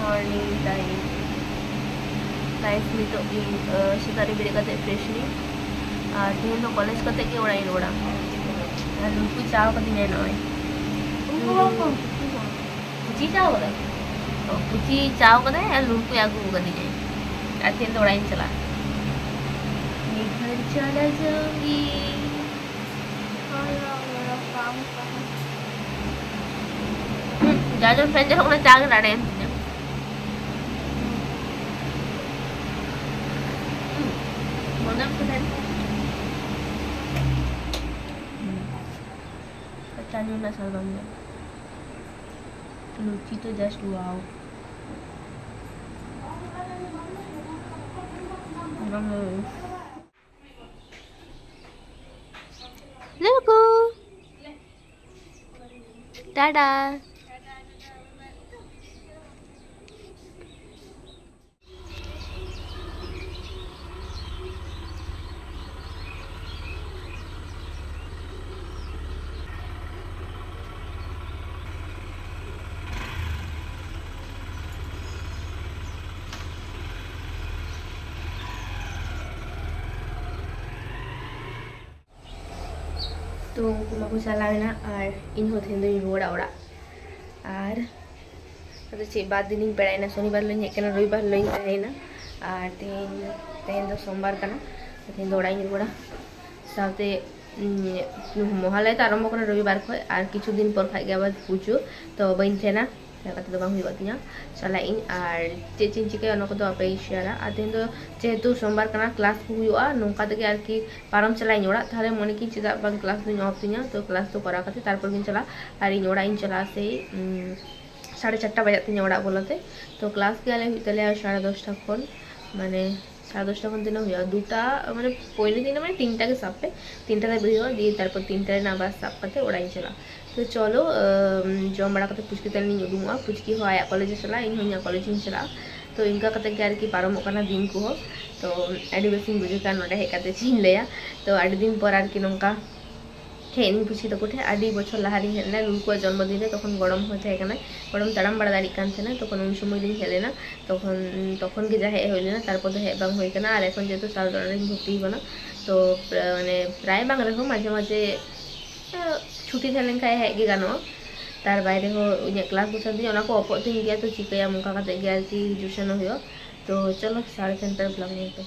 morning time guys नितो सेतारे बेरे कते फ्रेश नी और तेहन तो कॉलेज कते के ओड़ा इन ओड़ा और लुकु चाव कते ने नय कुची चाव कते तो कुची चाव कते और लुकु आगु कते ने और तेहन तो ओड़ा इन चला घर चला जाऊंगी जा जो फ्रेंड लोग ना चाग डाले चांदी ना सलमान में लुची तो जस्ट वाओ लुकु टाटा तो उनको माको चलावेना और इन होते हैं रुआड़ा ओड़ा और चे बाद दिन बेड़ाइना शनिवार लኝ हेकना रविवार लኝ तहेना और तेहन दो सोमवार कना तेहन दो ओड़ा रुआड़ा साथे महालय तो आरम्भ करना रविवार खय और किछु दिन पर खाई आबार पुजो तो बइन थेना तो बांग हुआ तिना चलाइन और चे चिन चिके ओना को आपे शेयरा और तेहन दो जेहेतु सोमवार कना क्लास को हुआ नोंका तेगे आरकी पारम चलाइन ओड़ा ताहले मने की चेदा बांग क्लास दुñ ऑफ तिना तो क्लास तो करा कते तारपर गिन चला और इन ओड़ा इन चला से 4:30 बजे तिना ओड़ा बोलते तो क्लास के आले हुई तले 10:30 खन माने 10:30 खन दिन हुआ दुटा माने पहले दिन माने 3टा के सापे 3टा रे बियो दिए तारपर 3टा रे ना बास साप कते ओड़ा इन चला तो चलो जम बड़ा कते पुचकी तल नी उडुंगा पुचकी हो आया कॉलेज चला इन होया कॉलेज इन चला तो इनका कते के आर की पारम कना दिन को हो तो एडी बेसिंग बुझे का नोडे हे कते चिन लेया तो आडी दिन पर आर की नंका हेन पुचकी तको ठे आडी बछर लहारी हेना लुकु जन्मदिन रे तखन गरम होते हेकना गरम तड़ाम बड़ा दाड़ी कान थेना तखन उन समय दिन हेलेना तखन के जा हे होइलेना तारपर तो हे बांग होय कना आर एखन जेतु सालदर रे भर्ती होना तो माने प्राय बांग रे माझे माझे छुट्टी थेलेन खाय हे गे गानो तार बाहरे हो इन क्लास बसा दी ओना को अपो दिन गया तो चिकया मुका कते गया कि जुसन हो तो चलो 3:30 पर ब्लॉग पे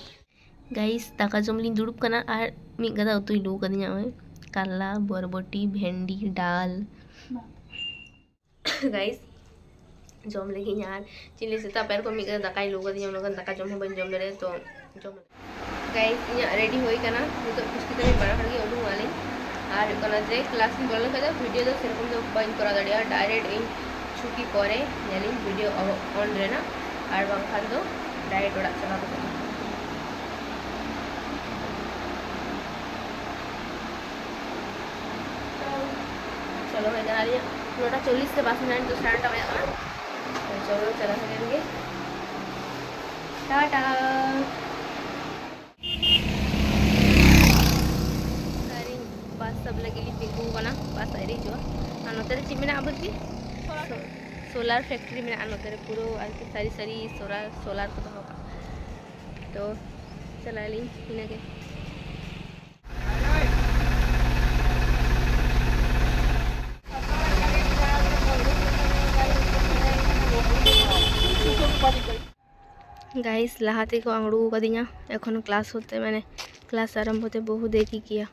गाइस दाका जमलिन दुड़ुब कना और मी गदा उतुई लू कदिया ओय काला बरबटी भेंडी डाल गाइस जम लगी यार चिल्ली से पैर को मी गदा दाका लू कदिया ओना दाका जम बन जम रे तो जम गाइस इन रेडी होई कना तो कुछ कितने बड़ा हड़गी ओडू वाली और जे क्लास में बोलन खाजा वीडियो तो सेरकम तो बंद करा दड़िया डायरेक्ट इन छुट्टी परे नेली वीडियो ऑन रेना और बांखान दो डायरेक्ट ओड़ा चला तो चलो मैं जा रही हूं 9:40 से 12 मिनट तो स्टार्ट हो गया तो चलो चला सकेंगे टाटा सब लगे पिंकू बना बस आई जो नोते चिमेना अबकी सोलार फैक्ट्री में नोते पूरा आरकी सारी सारी सोलार को तो चला ली इनके गाइस लहाते को आंगड़ू कदिया एखोनो क्लास होते मैंने क्लास आरम्भ होते बहु देखी किया